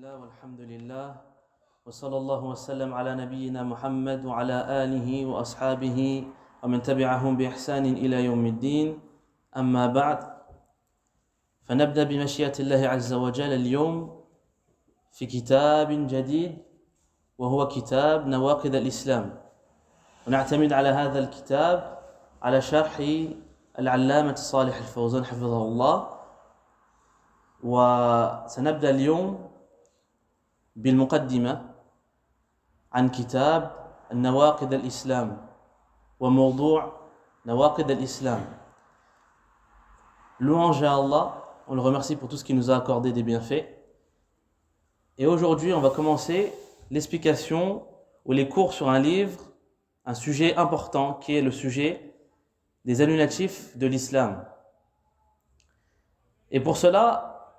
Bismillah walhamdulillah wa sallallahu wa sallam ala nabiyyina Muhammad wa ala alihi wa ashabihi wa man tabi'ahum bi ihsanin ila yawmiddin amma ba'd فنبدأ بمشيئة الله عز وجل اليوم في كتاب جديد وهو كتاب نواقض الإسلام ونعتمد على هذا الكتاب على شرح العلامة صالح الفوزان حفظه الله وسنبدأ اليوم بالمقدمة عن كتاب النواقض الإسلام وموضوع نواقض الإسلام. Louange à Allah, on le remercie pour tout ce qu'il nous a accordé des bienfaits. Et aujourd'hui, on va commencer l'explication ou les cours sur un livre, un sujet important qui est le sujet des annulatifs de l'islam. Et pour cela,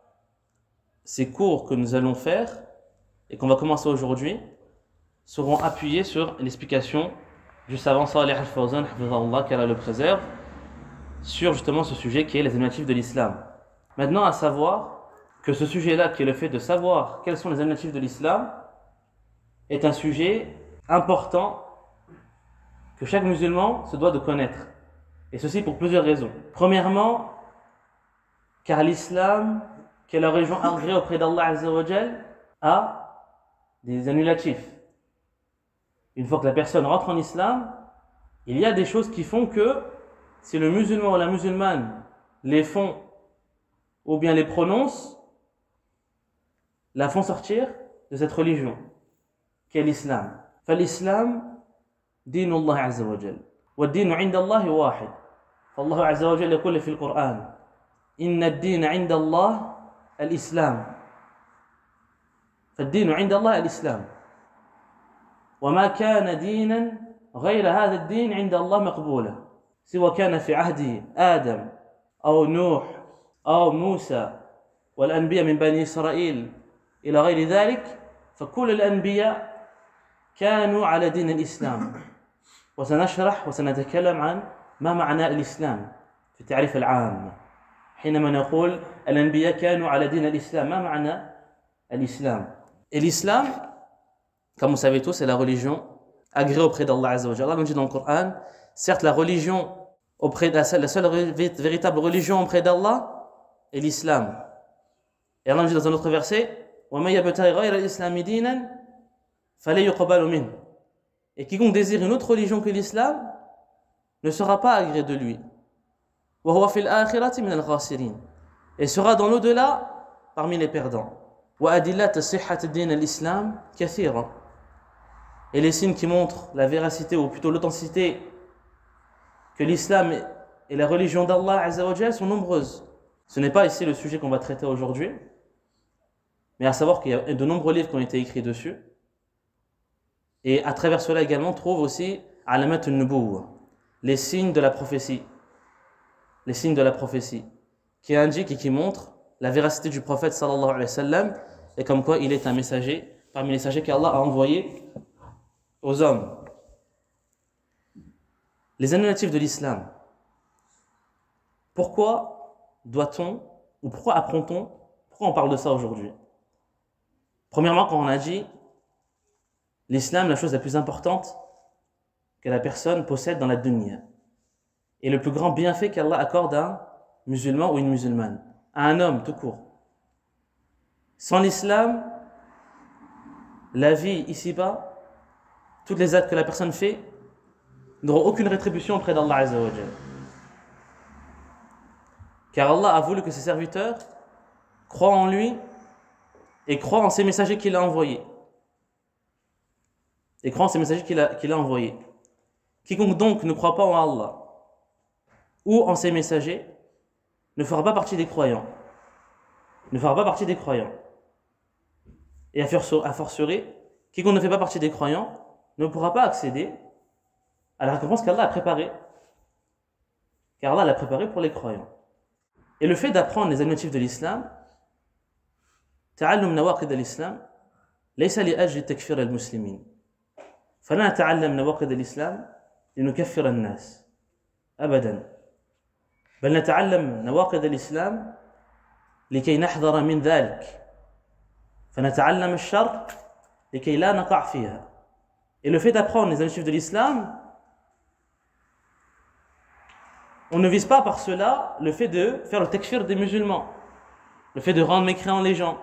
ces cours que nous allons faire et qu'on va commencer aujourd'hui seront appuyés sur l'explication du savant Salih al-Fawzan, qu'Allah le préserve, sur justement ce sujet qui est les annulatifs de l'islam. Maintenant, à savoir que ce sujet-là, qui est le fait de savoir quels sont les annulatifs de l'islam, est un sujet important que chaque musulman se doit de connaître. Et ceci pour plusieurs raisons. Premièrement, car l'islam, qui est la religion agréée auprès d'Allah Azza wa Jal, a des annulatifs. Une fois que la personne rentre en islam, il y a des choses qui font que si le musulman ou la musulmane les font ou bien les prononce, la font sortir de cette religion, qui est l'islam. فالإسلام دين الله عز وجل والدين عند الله واحد. فالله عز وجل يقول في القرآن إن الدين عند الله الإسلام. فالدين عند الله الإسلام. وما كان دينا غير هذا الدين عند الله مقبولا. سواء كان في عهد آدم أو نوح أو موسى والأنبياء من بني إسرائيل إلى غير ذلك، فكل الأنبياء كانوا على دين الإسلام. وسنشرح وسنتكلم عن ما معنى الإسلام في التعريف العام. حينما نقول الأنبياء كانوا على دين الإسلام، ما معنى الإسلام؟ Et l'islam, comme vous savez tous, c'est la religion agréée auprès d'Allah Azza wa Jalla. Allah nous dit dans le Coran, certes la religion auprès de la seule véritable religion auprès d'Allah est l'islam. Et Allah nous dit dans un autre verset, وَمَن يَبْتَغِ غَيْرَ الْإِسْلَامِ دِينًا فَلَن يُقْبَلَ مِنْهُ. Et quiconque désire une autre religion que l'islam ne sera pas agréé de lui. وَهُوَ فِي الْآخِرَةِ مِنَ الْخَاسِرِينَ. Et sera dans l'au-delà parmi les perdants. وَأَدِلَّةَ صِحَّةِ الدِّينِ الْإِسْلَامِ كَثِيرًا. Et les signes qui montrent la véracité ou plutôt l'authenticité que l'islam et la religion d'Allah Azza wa Jal sont nombreuses. Ce n'est pas ici le sujet qu'on va traiter aujourd'hui, mais à savoir qu'il y a de nombreux livres qui ont été écrits dessus. Et à travers cela également, on trouve aussi alamat an-nubuwwa, les signes de la prophétie. Les signes de la prophétie, qui indiquent et qui montrent la véracité du prophète sallallahu alayhi wa sallam, et comme quoi il est un messager parmi les messagers qu'Allah a envoyés aux hommes. Les annulatifs de l'islam. Pourquoi doit-on, ou pourquoi apprend-on, pourquoi on parle de ça aujourd'hui? Premièrement, quand on a dit l'islam, la chose la plus importante que la personne possède dans la dunya, et le plus grand bienfait qu'Allah accorde à un musulman ou une musulmane, à un homme tout court. Sans l'islam, la vie ici-bas, toutes les actes que la personne fait n'auront aucune rétribution auprès d'Allah Azza wa Jal. Car Allah a voulu que ses serviteurs croient en lui et croient en ses messagers qu'il a envoyés. Et croient en ses messagers qu'il a envoyés. Quiconque donc ne croit pas en Allah ou en ses messagers ne fera pas partie des croyants. Ne fera pas partie des croyants. Et à fortiori, quiconque ne fait pas partie des croyants ne pourra pas accéder à la récompense qu'Allah a préparée. Car Allah l'a préparée pour les croyants. Et le fait d'apprendre les annulatifs de l'islam, تعلم نواقض الإسلام ليس لأجل تكفير المسلمين. فلا نتعلم نواقض الإسلام لنكفر الناس أبدا. بل نتعلم نواقض الإسلام لكي نحذر من ذلك. فنتعلم الشر لكي لا نقع فيها. Et le fait d'apprendre les objectifs de l'islam, on ne vise pas par cela le fait de faire le takfir des musulmans, le fait de rendre mécréants les gens.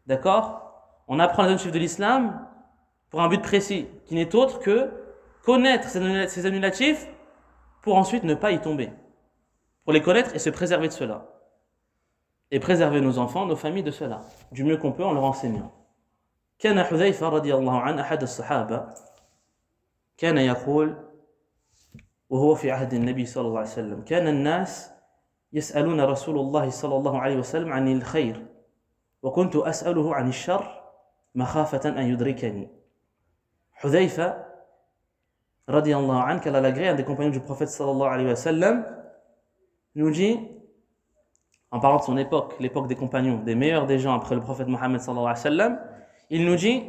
D'accord? On apprend les objectifs de l'islam pour un but précis, qui n'est autre que connaître ces annulatifs pour ensuite ne pas y tomber. Pour les connaître et se préserver de cela. Et préserver nos enfants, nos familles de cela, du mieux qu'on peut en leur enseignant. كان حذيفة رضي الله عنه أحد الصحابة كان يقول وهو في عهد النبي صلى الله عليه وسلم كان الناس يسألون رسول الله صلى الله عليه وسلم عن الخير وكنت أسأله عن الشر مخافة أن يدركني. Hudhayfa radiyallahu anhu, qu'Allah l'agrée, un des compagnons du prophète sallallahu alayhi wa sallam, nous dit, en parlant de son époque, l'époque des compagnons, des meilleurs des gens après le prophète Mohammed sallallahu alayhi wa sallam, il nous dit,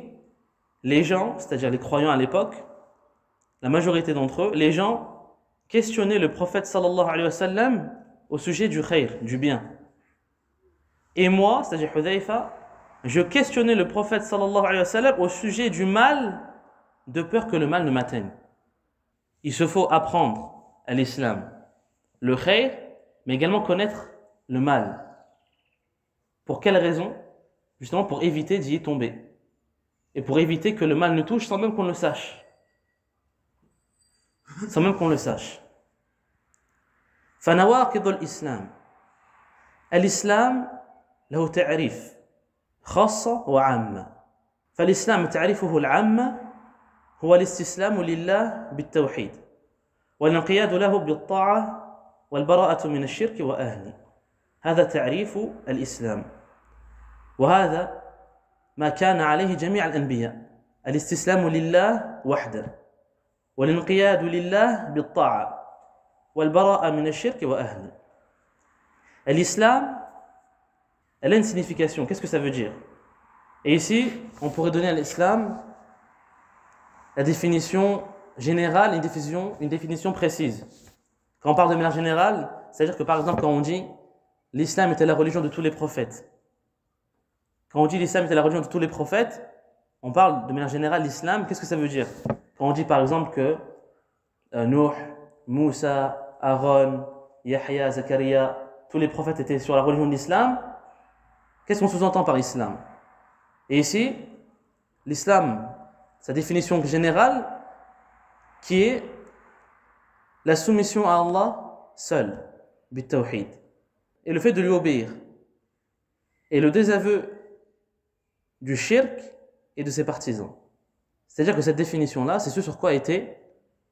les gens, c'est-à-dire les croyants à l'époque, la majorité d'entre eux, les gens questionnaient le prophète sallallahu alayhi wa sallam au sujet du khayr, du bien. Et moi, c'est-à-dire Hudhayfa, je questionnais le prophète sallallahu alayhi wa sallam au sujet du mal, de peur que le mal ne m'atteigne. Il se faut apprendre à l'islam le khayr, mais également connaître le mal. Pour quelle raison? Justement pour éviter d'y tomber. Et pour éviter que le mal ne touche sans même qu'on le sache. Sans même qu'on le sache. فنواقض الإسلام. الإسلام له تعريف خاصة وعامة. فالإسلام تعريفه العامة هو الاستسلام لله بالتوحيد والانقياد له بالطاعة والبراءة من الشرك وأهله. هذا تعريف الإسلام وهذا ما كان عليه جميع الأنبياء الاستسلام لله وحده والانقياد لله بالطاعة والبراءة من الشرك وأهله. L'islam, elle a une signification. Qu'est-ce que ça veut dire? Et ici, on pourrait donner à l'islam la définition générale et une définition précise. Quand on parle de manière générale, c'est-à-dire que par exemple quand on dit l'islam était la religion de tous les prophètes. Quand on dit l'islam était la religion de tous les prophètes, on parle de manière générale l'islam, qu'est-ce que ça veut dire? Quand on dit par exemple que Nuh, Moussa, Aaron, Yahya, Zakaria, tous les prophètes étaient sur la religion de l'islam, qu'est-ce qu'on sous-entend par islam? Et ici, l'islam, sa définition générale, qui est la soumission à Allah seul, bit-tawhid, et le fait de lui obéir, et le désaveu du shirk et de ses partisans. C'est-à-dire que cette définition-là, c'est ce sur quoi était,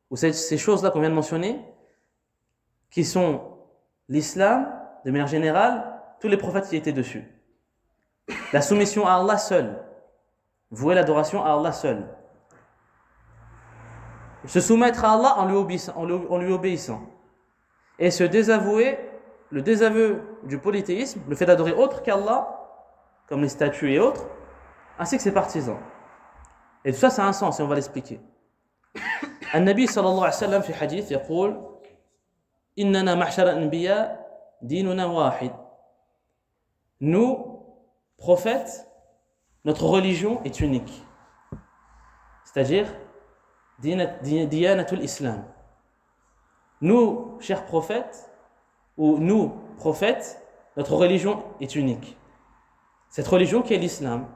ou ces choses-là qu'on vient de mentionner, qui sont l'islam, de manière générale, tous les prophètes y étaient dessus. La soumission à Allah seul, vouer l'adoration à Allah seul. Se soumettre à Allah en lui obéissant. Et se désavouer, le désaveu du polythéisme, le fait d'adorer autre qu'Allah, comme les statues et autres, ainsi que ses partisans. Et tout ça, ça a un sens et on va l'expliquer. النبي صلى الله عليه وسلم في حديث يقول إننا معشر الأنبياء ديننا واحد. Nous, prophètes, notre religion est unique. C'est-à-dire diyanatul islam. Nous, chers prophètes, ou nous, prophètes, notre religion est unique. Cette religion qui est l'islam.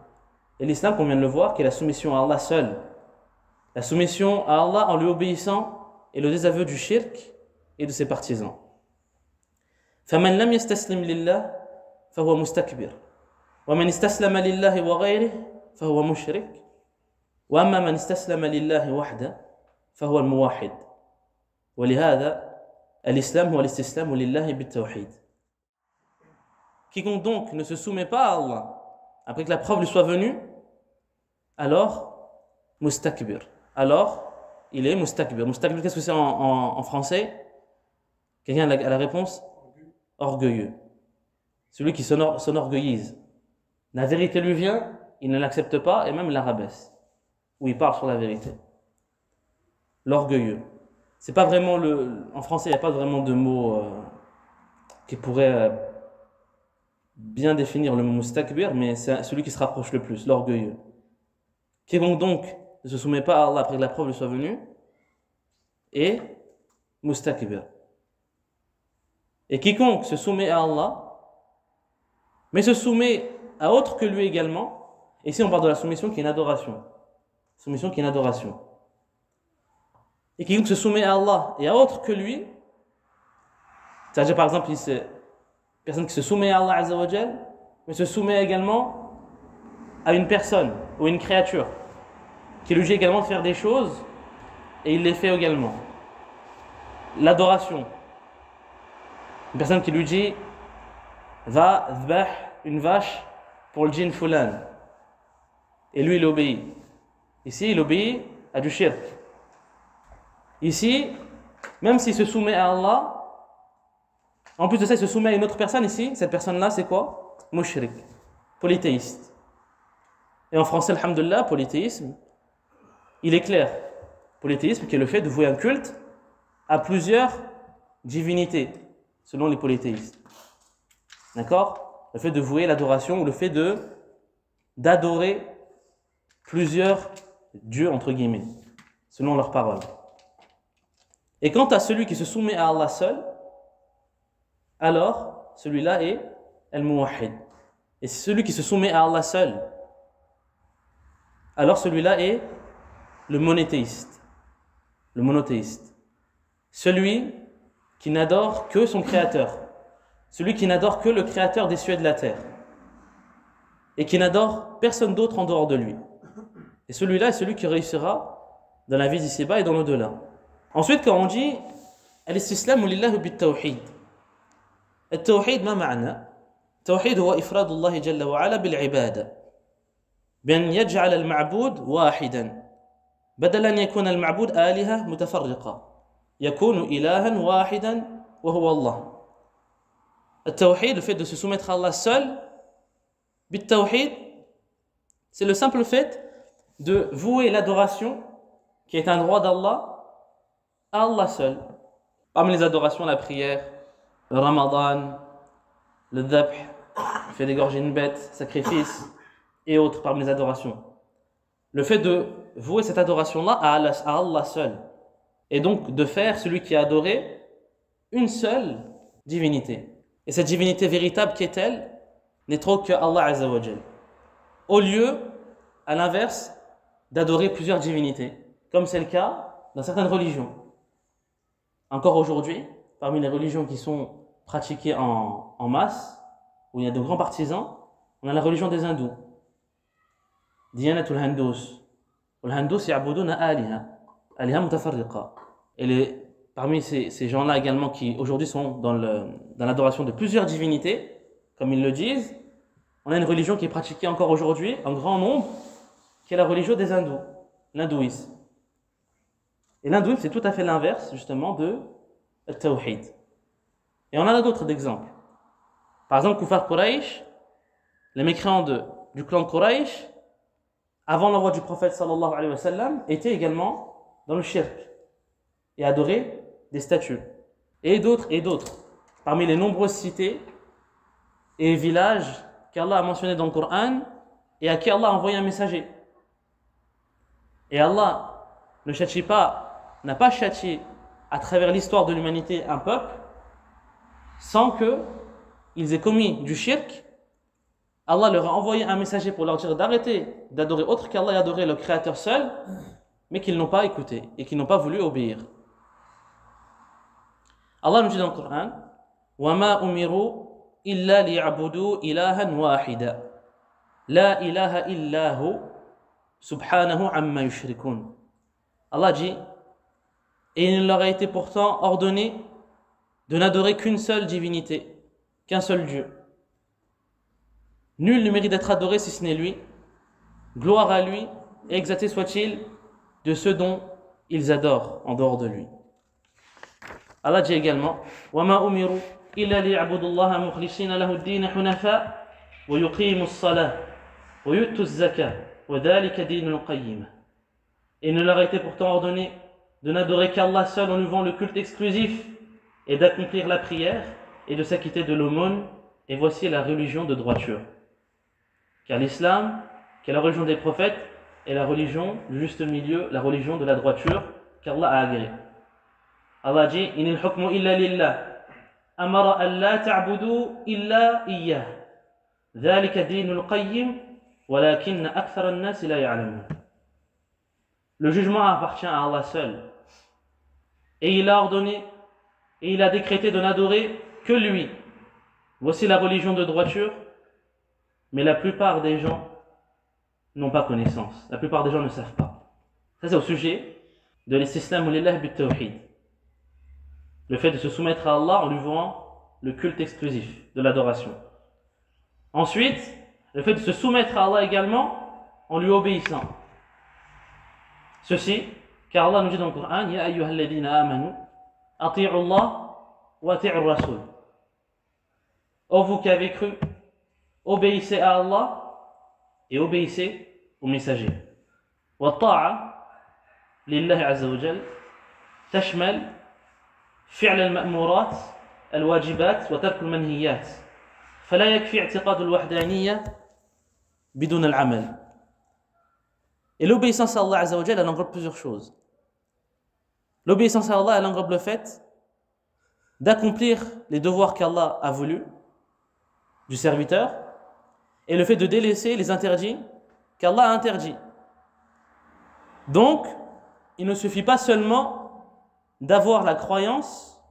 Et l'islam, qu'on vient de le voir, qui est la soumission à Allah seul. La soumission à Allah en lui obéissant et le désaveu du shirk et de ses partisans. فَمَنْ لَمْ يَسْتَسْلِمْ لِلَّهِ فَهُوَ مُسْتَكْبِرٌ وَمَنْ اسْتَسْلَمَ لِلَّهِ وَغَيْرِهِ فَهُوَ مُشْرِكٌ وَأَمَّا مَنْ اسْتَسْلَمَ لِلَّهِ وَحْدَهُ فَهُوَ الْمُوَحِّدُ وَلِهَذَا الْإِسْلَامُ هُوَ الْإِسْتِسْلَامُ لِلَّهِ بِالتَّوْحِيدِ. Quiconque donc ne se soumet pas à Allah après que la preuve lui soit venue, alors mustakbir. Alors il est mustakbir. Mustakbir, qu'est-ce que c'est en français? Quelqu'un a la réponse? Orgueilleux. Celui qui s'enorgueillise. La vérité lui vient, il ne l'accepte pas et même la rabaisse. Ou il parle sur la vérité. L'orgueilleux. C'est pas vraiment en français, il n'y a pas vraiment de mot qui pourrait bien définir le mot mustakbir, mais c'est celui qui se rapproche le plus, l'orgueilleux. Quiconque donc ne se soumet pas à Allah après que la preuve lui soit venue est mustakbir. Et quiconque se soumet à Allah, mais se soumet à autre que lui également, et ici on parle de la soumission qui est une adoration. Soumission qui est une adoration. Et quiconque se soumet à Allah et à autre que lui, c'est-à-dire par exemple, c'est une personne qui se soumet à Allah Azza wa Jal, mais se soumet également à une personne ou une créature qui lui dit également de faire des choses et il les fait également. L'adoration. Une personne qui lui dit va dhbah une vache pour le djinn fulan. Et lui il obéit. Ici il obéit à du shirk. Ici, même s'il se soumet à Allah, en plus de ça il se soumet à une autre personne ici, cette personne-là c'est quoi? Mushrik, polythéiste. Et en français, alhamdoulilah, polythéisme, il est clair. Polythéisme qui est le fait de vouer un culte à plusieurs divinités, selon les polythéistes. D'accord? Le fait de vouer l'adoration ou le fait d'adorer plusieurs dieux, entre guillemets, selon leurs paroles. Et quant à celui qui se soumet à Allah seul, alors celui-là est al-muwahhid. Et celui qui se soumet à Allah seul, alors celui-là est le monothéiste. Le monothéiste. Celui qui n'adore que son créateur. Celui qui n'adore que le créateur des cieux et de la terre. Et qui n'adore personne d'autre en dehors de lui. Et celui-là est celui qui réussira dans la vie d'ici-bas et dans l'au-delà. Ensuite, quand on dit al-istislamu lillahi bit-tawhid. التوحيد ما معنى؟ التوحيد هو إفراد الله جل وعلا بالعبادة بأن يجعل المعبود واحدا بدل أن يكون المعبود آلهة متفرقة يكون إلها واحدا وهو الله. التوحيد, le fait de se soumettre à Allah seul, بالتوحيد, c'est le simple fait de vouer l'adoration qui est un droit d'Allah à Allah seul. Parmi les adorations, la prière, le ramadan, le dhabh, le fait d'égorger une bête, sacrifice et autres parmi les adorations. Le fait de vouer cette adoration-là à Allah seul. Et donc de faire celui qui a adoré une seule divinité. Et cette divinité véritable qui est-elle n'est autre que Allah Azza wa Jal. Au lieu, à l'inverse, d'adorer plusieurs divinités, comme c'est le cas dans certaines religions. Encore aujourd'hui, parmi les religions qui sont pratiquées en masse, où il y a de grands partisans, on a la religion des hindous. Diyanatul Hindus. Les hindus ya'buduna aliha mutafarriqa. Et parmi ces gens-là également qui aujourd'hui sont dans l'adoration de plusieurs divinités, comme ils le disent, on a une religion qui est pratiquée encore aujourd'hui en grand nombre, qui est la religion des hindous, l'hindouisme. Et l'hindouisme, c'est tout à fait l'inverse, justement, de al-tawhid. Et on en a d'autres exemples. Par exemple, Kufar Quraysh, les mécréants du clan de Quraysh, avant l'envoi du prophète sallallahu alayhi wa sallam, étaient également dans le shirk et adoraient des statues. Et d'autres, parmi les nombreuses cités et villages qu'Allah a mentionnés dans le Coran et à qui Allah a envoyé un messager. Et Allah ne châtie pas, n'a pas châtié à travers l'histoire de l'humanité un peuple sans qu'ils aient commis du shirk. Allah leur a envoyé un messager pour leur dire d'arrêter d'adorer autre qu'Allah et adorer le Créateur seul, mais qu'ils n'ont pas écouté et qu'ils n'ont pas voulu obéir. Allah nous dit dans le Coran وَمَا أُمِرُوا إِلَّا لِيَعْبُدُوا إِلَهًا وَاحِدًا لَا إِلَهَ إِلَّا هُ سُبْحَانَهُ عَمَّا يُشْرِكُونَ. Allah dit, et il leur a été pourtant ordonné de n'adorer qu'une seule divinité, qu'un seul Dieu. Nul ne mérite d'être adoré si ce n'est lui. Gloire à lui, et exalté soit-il de ceux dont ils adorent en dehors de lui. Allah dit également وَمَا أُمِرُوا إِلَّا لِيَعْبُدُوا اللَّهَ مُخْلِصِينَ لَهُ الدِّينَ حُنَفَاءَ وَيُقِيمُوا الصَّلَاةَ وَيُؤْتُوا الزَّكَاةَ وَذَلِكَ دِينُ الْقَيِّمَةِ. Et il ne leur a été pourtant ordonné de n'adorer qu'Allah seul en lui vouant le culte exclusif et d'accomplir la prière et de s'acquitter de l'aumône et voici la religion de droiture. Car l'islam, qui est la religion des prophètes, est la religion du juste milieu, la religion de la droiture qu'Allah a agréée. Allah dit « Inil hukmu illa lillah, amara an la ta'budu illa iyyah, dhalika dinul qayyim, walakinna akthara an-nas la ya'lamun » Le jugement appartient à Allah seul. Et il a ordonné, et il a décrété de n'adorer que lui. Voici la religion de droiture, mais la plupart des gens n'ont pas connaissance. La plupart des gens ne savent pas. Ça c'est au sujet de l'istislam lillah bit tawhid. Le fait de se soumettre à Allah en lui vouant le culte exclusif de l'adoration. Ensuite, le fait de se soumettre à Allah également en lui obéissant. Ceci, car Allah nous dit dans le Coran, Ya ayyuhalladhina amanu, ati'u Allah wa ati'u Rasul. Ô vous qui avez cru, obéissez à Allah et obéissez aux messagers. Wa ta'a lillahi azza wa jal tashmal fi'l al-ma'murat al-wajibat wa tark al-manhiyat. Fala yakfi i'tiqad al-wahdaniyya bidun al-amal. Et l'obéissance à Allah azza wa jal, elle englobe plusieurs choses. L'obéissance à Allah, elle englobe le fait d'accomplir les devoirs qu'Allah a voulu du serviteur et le fait de délaisser les interdits qu'Allah a interdits. Donc, il ne suffit pas seulement d'avoir la croyance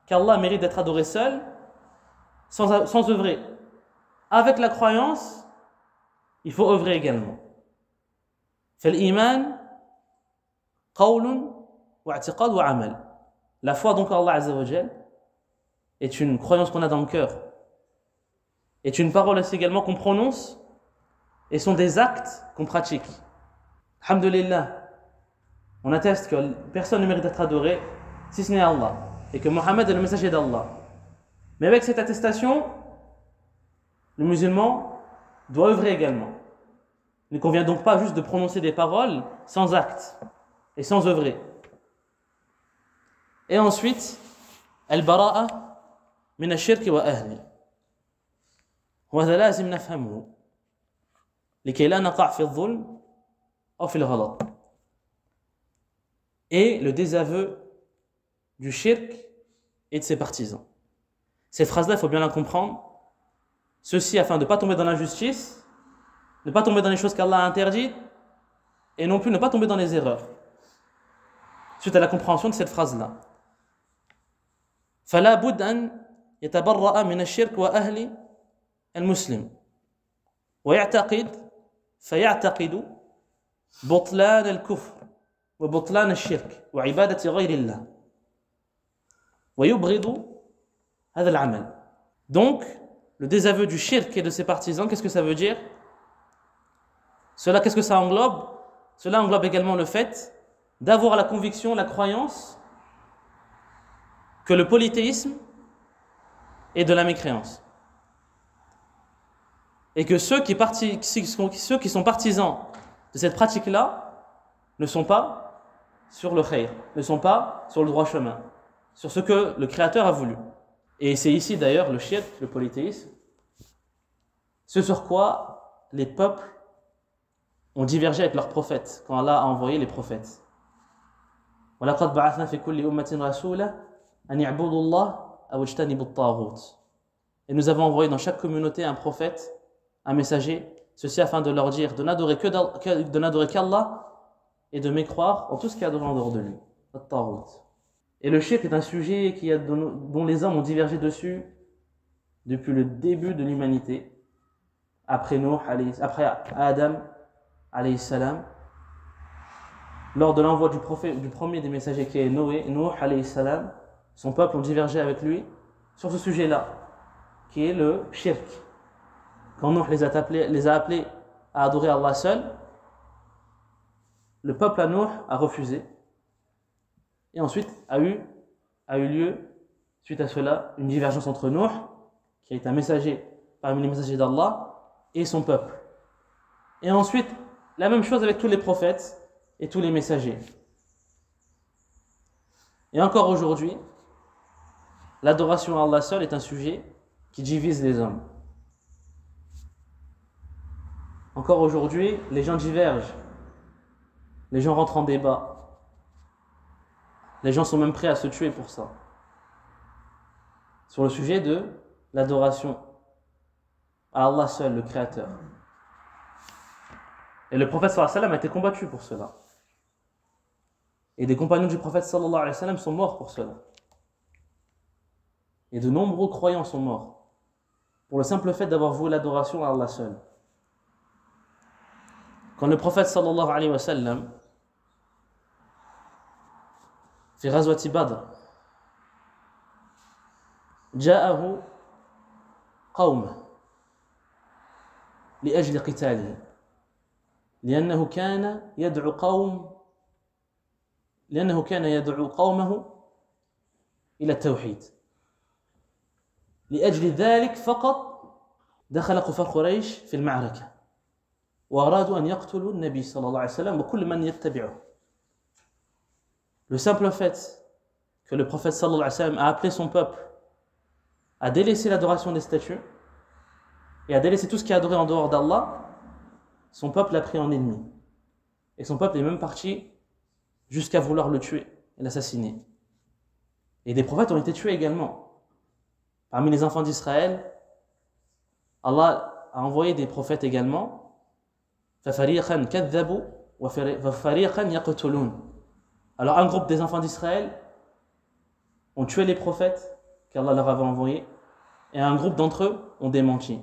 qu'Allah mérite d'être adoré seul sans œuvrer. Avec la croyance, il faut œuvrer également. فالإيمان قول واعتقاد وعمل. La foi donc en Allah Azza wa Jal est une croyance qu'on a dans le cœur, est une parole aussi également qu'on prononce et sont des actes qu'on pratique. Alhamdulillah, on atteste que personne ne mérite d'être adoré si ce n'est Allah et que Mohammed est le messager d'Allah. Mais avec cette attestation, le musulman doit œuvrer également. Il ne convient donc pas juste de prononcer des paroles sans acte et sans œuvrer. Et ensuite, al-bara'a min ash-shirk wa ahli. وهذا لازم نفهمه لكي لا نقع في الظلم أو في الغلط. Et le désaveu du shirk et de ses partisans. Cette phrase-là, il faut bien la comprendre. Ceci afin de ne pas tomber dans l'injustice, ne pas tomber dans les choses qu'Allah a interdites, et non plus ne pas tomber dans les erreurs. Suite à la compréhension de cette phrase-là. فلا بد أن يتبرأ من الشرك وأهل المسلم فيعتقد بطلان الكفر وبطلان الشرك وعبادة غير الله ويبغض هذا العمل. Donc, le désaveu du shirk et de ses partisans, qu'est-ce que ça veut dire? Cela, qu'est-ce que ça englobe? Cela englobe également le fait d'avoir la conviction, la croyance que le polythéisme est de la mécréance. Et que ceux qui sont partisans de cette pratique-là ne sont pas sur le khayr, ne sont pas sur le droit chemin, sur ce que le Créateur a voulu. Et c'est ici d'ailleurs le shirk, le polythéisme, ce sur quoi les peuples ont divergé avec leurs prophètes quand Allah a envoyé les prophètes. وَلَقَدْ بَعَثْنَا فِي كُلِّ أُمَّةٍ رَسُولًا أَنِ اعْبُدُوا اللَّهَ أَوْ اجْتَنِبُوا الطَّاغُوتَ. Et nous avons envoyé dans chaque communauté un prophète, un messager, ceci afin de leur dire de n'adorer qu'Allah et de mécroire en tout ce qui est adoré en dehors de lui. Et le shirk est un sujet dont les hommes ont divergé dessus depuis le début de l'humanité, après Adam alayhi salam, lors de l'envoi du premier des messagers qui est Noé alayhi salam, son peuple ont divergé avec lui sur ce sujet-là, qui est le shirk. Quand Nuh les a appelés à adorer Allah seul, le peuple à Nuh a refusé. Et ensuite a eu lieu, suite à cela, une divergence entre Nuh, qui est un messager parmi les messagers d'Allah, et son peuple. Et ensuite, la même chose avec tous les prophètes et tous les messagers. Et encore aujourd'hui, l'adoration à Allah seul est un sujet qui divise les hommes. Encore aujourd'hui, les gens divergent. Les gens rentrent en débat. Les gens sont même prêts à se tuer pour ça. Sur le sujet de l'adoration à Allah seul, le Créateur. Et le prophète sallallahu alayhi wa sallam a été combattu pour cela. Et des compagnons du prophète sallallahu alayhi wa sallam sont morts pour cela. Et de nombreux croyants sont morts pour le simple fait d'avoir voué l'adoration à Allah seul. Quand le prophète sallallahu alayhi wa sallam في غزوة بدر جاءه قومه لأجل قتاله لأنه كان يدعو قومه إلى التوحيد لأجل ذلك فقط دخل كفار قريش في المعركة وأرادوا أن يقتلوا النبي صلى الله عليه وسلم وكل من يتبعه. Le simple fait que le prophète sallallahu alayhi wa sallam a appelé son peuple à délaisser l'adoration des statues et à délaisser tout ce qui est adoré en dehors d'Allah, son peuple l'a pris en ennemi. Et son peuple est même parti jusqu'à vouloir le tuer et l'assassiner. Et des prophètes ont été tués également. Parmi les enfants d'Israël, Allah a envoyé des prophètes également. فَفَرِيقًا كَذَّبُوا وَفَرِيقًا يَقْتُلُونَ. Alors un groupe des enfants d'Israël ont tué les prophètes qu'Allah leur avait envoyés et un groupe d'entre eux ont démenti.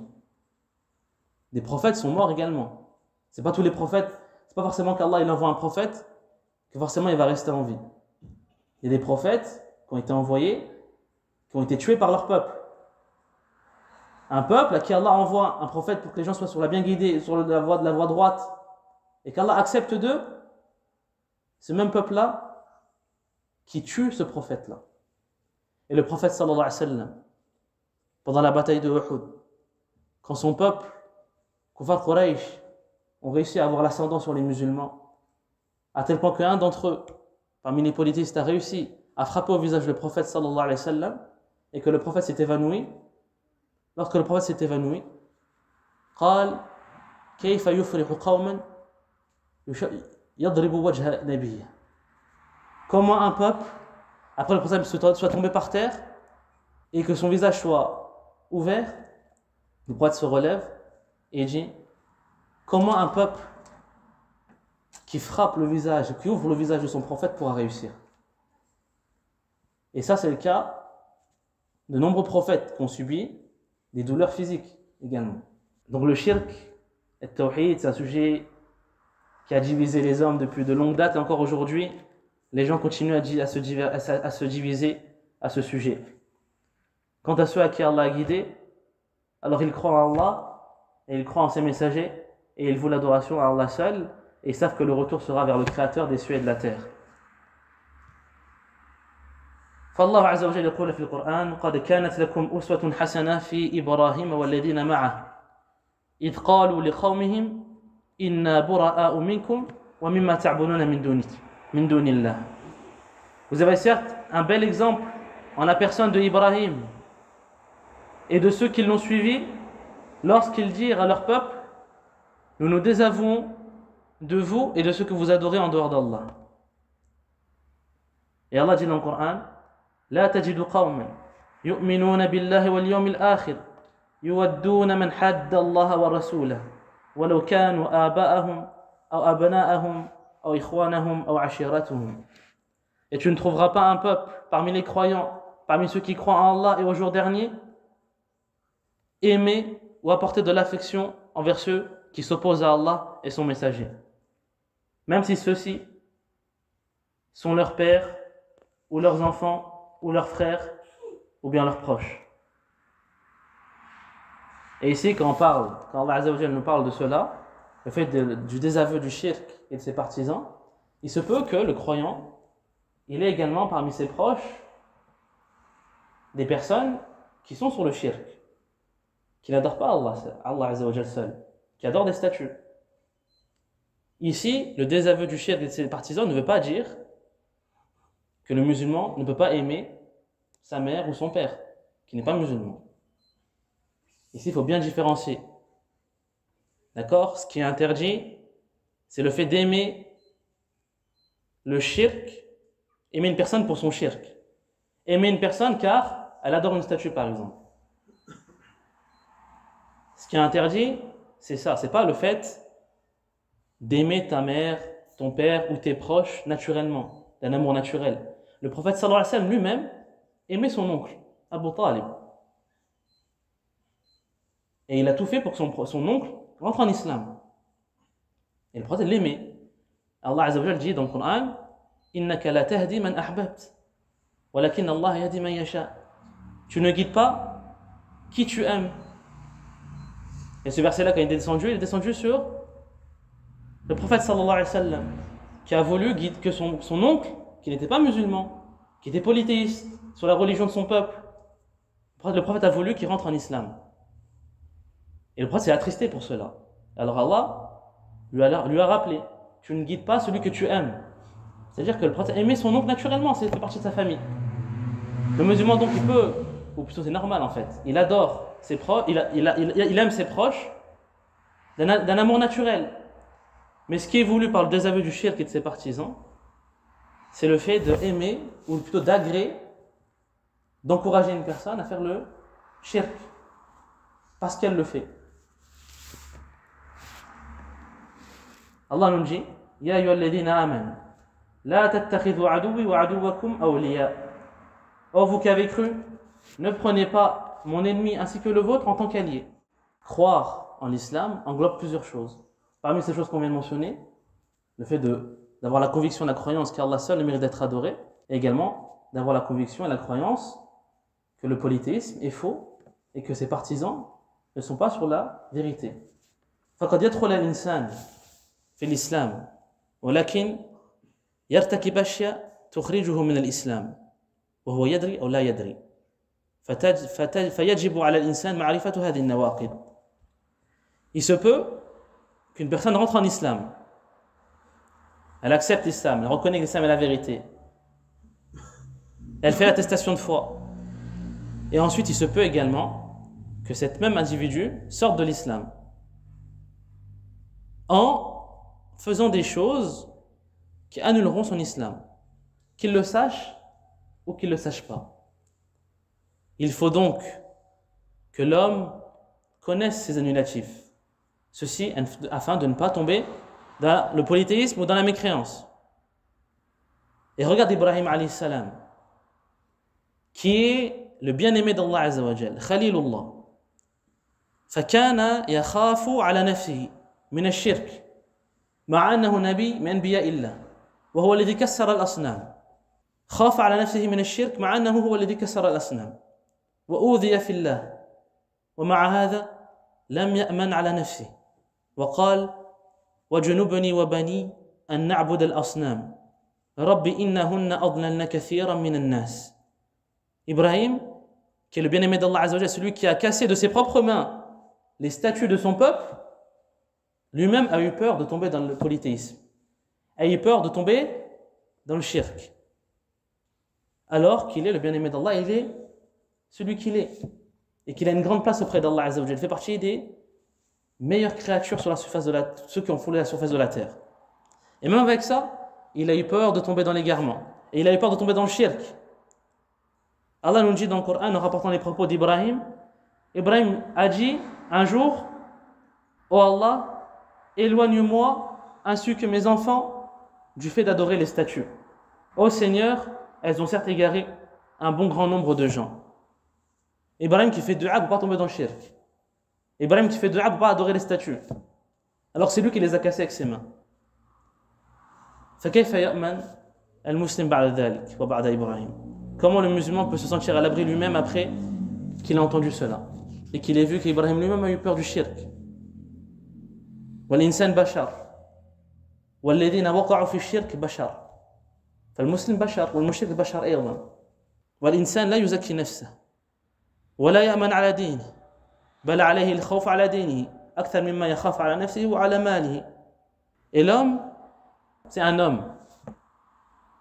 Des prophètes sont morts également. C'est pas tous les prophètes, c'est pas forcément qu'Allah il envoie un prophète que forcément il va rester en vie. Il y a des prophètes qui ont été envoyés, qui ont été tués par leur peuple. Un peuple à qui Allah envoie un prophète pour que les gens soient sur la bien guidée, sur la voie droite, et qu'Allah accepte d'eux, ce même peuple-là qui tue ce prophète-là. Et le prophète sallallahu alayhi wa sallam, pendant la bataille de Uhud, quand son peuple, Kufar Quraysh, ont réussi à avoir l'ascendant sur les musulmans, à tel point qu'un d'entre eux, parmi les politistes, a réussi à frapper au visage le prophète sallallahu alayhi wa sallam, et que le prophète s'est évanoui. Lorsque le prophète s'est évanoui, قال كيف يفرح قوما يضرب وجه نبيه. Comment un peuple, après le prophète soit tombé par terre et que son visage soit ouvert, le prophète se relève et dit comment un peuple qui frappe le visage, qui ouvre le visage de son prophète pourra réussir. Et ça c'est le cas de nombreux prophètes qui ont subi des douleurs physiques également. Donc le shirk et le tawhid, c'est un sujet qui a divisé les hommes depuis de longues dates et encore aujourd'hui, les gens continuent à se diviser à ce sujet. Quant à ceux à qui Allah a guidé, alors ils croient en Allah et ils croient en ses messagers et ils vouent l'adoration à Allah seul et ils savent que le retour sera vers le Créateur des cieux et de la terre. فالله عز وجل يقول في القرآن قد كانت لكم أسوة حسنة في إبراهيم والذين معه إذ قالوا لقومهم إنا براء منكم ومما تعبدون من دون الله. Vous avez certes un bel exemple en la personne de Ibrahim et de ceux qui l'ont suivi lorsqu'ils dirent à leur peuple nous nous désavouons de vous et de ceux que vous adorez en dehors d'Allah. Et Allah dit dans le Coran لا تجد قوما يؤمنون بالله واليوم الآخر يودون من حد الله ورسوله ولو كانوا آباءهم أو أبناءهم أو إخوانهم أو عشيرتهم. Et tu ne trouveras pas un peuple parmi les croyants, parmi ceux qui croient en Allah et au jour dernier, aimer ou apporter de l'affection envers ceux qui s'opposent à Allah et son messager. Même si ceux-ci sont leurs pères ou leurs enfants ou leurs frères, ou bien leurs proches. Et ici, quand Allah Azza wa Jalla nous parle de cela, le fait du désaveu du shirk et de ses partisans, il se peut que le croyant, il ait également parmi ses proches des personnes qui sont sur le shirk, qui n'adorent pas Allah Azza wa Jalla seul, qui adorent des statues. Ici, le désaveu du shirk et de ses partisans ne veut pas dire que le musulman ne peut pas aimer sa mère ou son père, qui n'est pas musulman. Ici, il faut bien différencier. D'accord? Ce qui est interdit, c'est le fait d'aimer le shirk, aimer une personne pour son shirk. Aimer une personne car elle adore une statue, par exemple. Ce qui est interdit, c'est ça. C'est pas le fait d'aimer ta mère, ton père ou tes proches naturellement, d'un amour naturel. Le prophète sallallahu alayhi wa sallam lui-même aimait son oncle, Abu Talib. Et il a tout fait pour que son oncle rentre en islam. Et le prophète l'aimait. Allah Azza wa Jalla dit dans le Coran, Innaka la tahdi man ahbabt, walakin Allah yahdi man yasha. Tu ne guides pas qui tu aimes. Et ce verset-là, quand il est descendu sur le prophète sallallahu alayhi wa sallam, qui a voulu guider que son oncle, qui n'était pas musulman, qui était polythéiste, sur la religion de son peuple, le prophète a voulu qu'il rentre en islam. Et le prophète s'est attristé pour cela. Alors Allah lui a rappelé, tu ne guides pas celui que tu aimes. C'est-à-dire que le prophète aimait son oncle naturellement, c'est fait partie de sa famille. Le musulman donc il peut, ou plutôt c'est normal en fait, il adore ses proches, il aime ses proches d'un amour naturel. Mais ce qui est voulu par le désaveu du shirk et de ses partisans, c'est le fait d'aimer, ou plutôt d'agréer, d'encourager une personne à faire le shirk, parce qu'elle le fait. Allah nous dit, Ya ayyuhalladhina amanu, la tattakhidhu aduwwi wa aduwwakum awliya. Oh vous qui avez cru, ne prenez pas mon ennemi ainsi que le vôtre en tant qu'allié. Croire en l'islam englobe plusieurs choses. Parmi ces choses qu'on vient de mentionner, le fait d'avoir la conviction et la croyance qu'Allah seul mérite d'être adoré, et également d'avoir la conviction et la croyance que le polythéisme est faux et que ses partisans ne sont pas sur la vérité. فقد يدخل الإنسان في الإسلام ولكن يرتكب أشياء تخرجه من الإسلام وهو يدري أو لا يدري فيجب على الإنسان معرفة هذه النواقض. Il se peut qu'une personne rentre en islam, elle accepte l'islam, elle reconnaît que l'islam est la vérité, elle fait l'attestation de foi, et ensuite il se peut également que cet même individu sorte de l'islam en faisant des choses qui annuleront son islam, qu'il le sache ou qu'il ne le sache pas. Il faut donc que l'homme connaisse ses annulatifs, ceci afin de ne pas tomber dans le polythéisme ou dans la mécréance. Et regarde Ibrahim alayhi salam, qui est le bien-aimé d'Allah Azza wa Jal, Khalilullah. فكان يخاف على نفسه من الشرك مع أنه نبي من أنبياء الله وهو الذي كسر الأصنام. خاف على نفسه من الشرك مع أنه هو الذي كسر الأصنام وأوذي في الله ومع هذا لم يأمن على نفسه وقال وجنبني وبني أن نعبد الأصنام رب إنهن أضللن كثيرا من الناس. Ibrahim, qui est le bien-aimé d'Allah Azza wa Jalla, celui qui a cassé de ses propres mains les statues de son peuple, lui-même a eu peur de tomber dans le polythéisme, a eu peur de tomber dans le shirk. Alors qu'il est le bien-aimé d'Allah, il est celui qu'il est, et qu'il a une grande place auprès d'Allah Azza wa Jalla. Il fait partie des meilleures créatures sur la surface de ceux qui ont foulé la surface de la terre. Et même avec ça, il a eu peur de tomber dans l'égarement, et il a eu peur de tomber dans le shirk. Allah nous dit dans le Coran, en rapportant les propos d'Ibrahim, Ibrahim a dit un jour, ô Allah, éloigne-moi ainsi que mes enfants du fait d'adorer les statues. Ô Seigneur, elles ont certes égaré un bon grand nombre de gens. Ibrahim qui fait dua pour ne pas tomber dans le shirk. Ibrahim qui fait dua pour ne pas adorer les statues. Alors c'est lui qui les a cassés avec ses mains. فكيف يأمن المسلم بعد ذلك وبعد إبراهيم. Comment le musulman peut se sentir à l'abri lui-même après qu'il a entendu cela et qu'il ait vu qu'Ibrahim lui-même a eu peur du shirk. والإنسان بشر والذين وقعوا في الشرك بشر فالمسلم بشر والمشرك بشر أيضا والإنسان لا يزكي نفسه ولا يأمن على دينه بل عليه الخوف على دينه أكثر مما يخاف على نفسه وعلى ماله. Et l'homme, c'est un homme.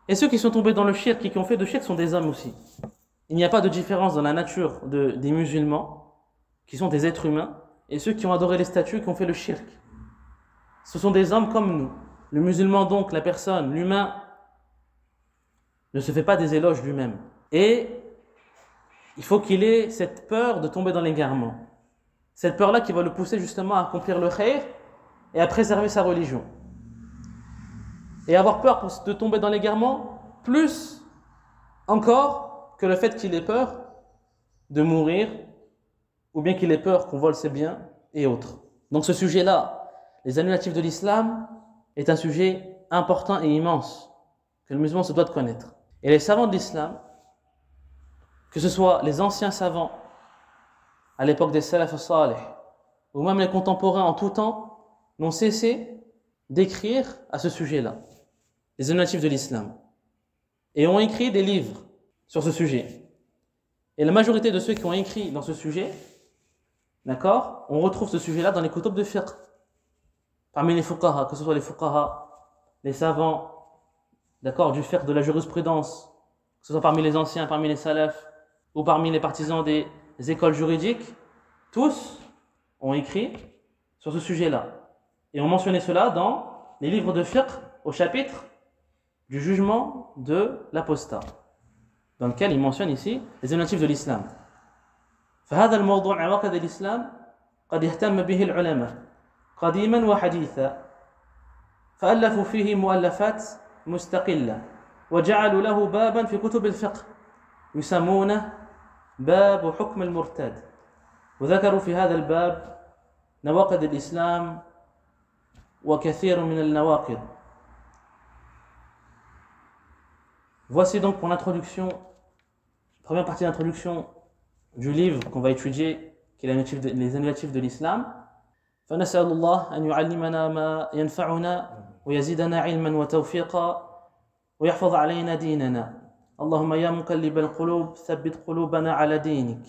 Et ceux qui sont tombés dans le shirk et qui ont fait de shirk sont des hommes aussi. Il n'y a pas de différence dans la nature des musulmans qui sont des êtres humains, et ceux qui ont adoré les statues, qui ont fait le shirk. Ce sont des hommes comme nous. Le musulman donc, la personne, l'humain, ne se fait pas des éloges lui-même. Et il faut qu'il ait cette peur de tomber dans l'égarement. Cette peur-là qui va le pousser justement à accomplir le khayr et à préserver sa religion. Et avoir peur de tomber dans l'égarement, plus encore que le fait qu'il ait peur de mourir, ou bien qu'il ait peur qu'on vole ses biens et autres. Donc ce sujet-là, les annulatifs de l'islam, est un sujet important et immense que le musulman se doit de connaître. Et les savants de l'islam, que ce soit les anciens savants à l'époque des salaf salih, ou même les contemporains en tout temps, n'ont cessé d'écrire à ce sujet-là, les annulatifs de l'islam, et ont écrit des livres sur ce sujet. Et la majorité de ceux qui ont écrit dans ce sujet, d'accord, on retrouve ce sujet-là dans les kutub de fiqh. Parmi les fuqaha, que ce soit les fuqaha, les savants, d'accord, du fiqh, de la jurisprudence, que ce soit parmi les anciens, parmi les salafs, ou parmi les partisans des écoles juridiques, tous ont écrit sur ce sujet-là. Et ont mentionné cela dans les livres de fiqh au chapitre du jugement de l'apostat, dans lequel il mentionne ici les annulatifs de l'islam. فهذا الموضوع عواقد الإسلام قد اهتم به العلماء قديما وحديثا فألفوا فيه مؤلفات مستقلة وجعلوا له بابا في كتب الفقه يسمونه باب حكم المرتد وذكروا في هذا الباب نواقض الإسلام وكثير من النواقض. Voici donc pour l'introduction, première partie d'introduction du livre qu'on va étudier, qui est les annulatifs de l'islam. فنسأل الله أن يعلمنا ما ينفعنا ويزيدنا علما وتوفيقا ويحفظ علينا ديننا. اللهم يا مقلب القلوب ثبت قلوبنا على دينك.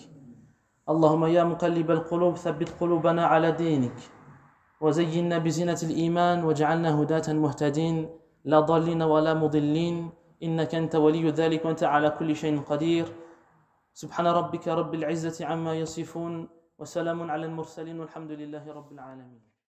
اللهم يا مقلب القلوب ثبت قلوبنا على دينك. وزينا بزينة الإيمان واجعلنا هداة مهتدين لا ضالين ولا مضلين إنك أنت ولي ذلك وأنت على كل شيء قدير. سبحان ربك رب العزة عما يصفون وسلام على المرسلين والحمد لله رب العالمين.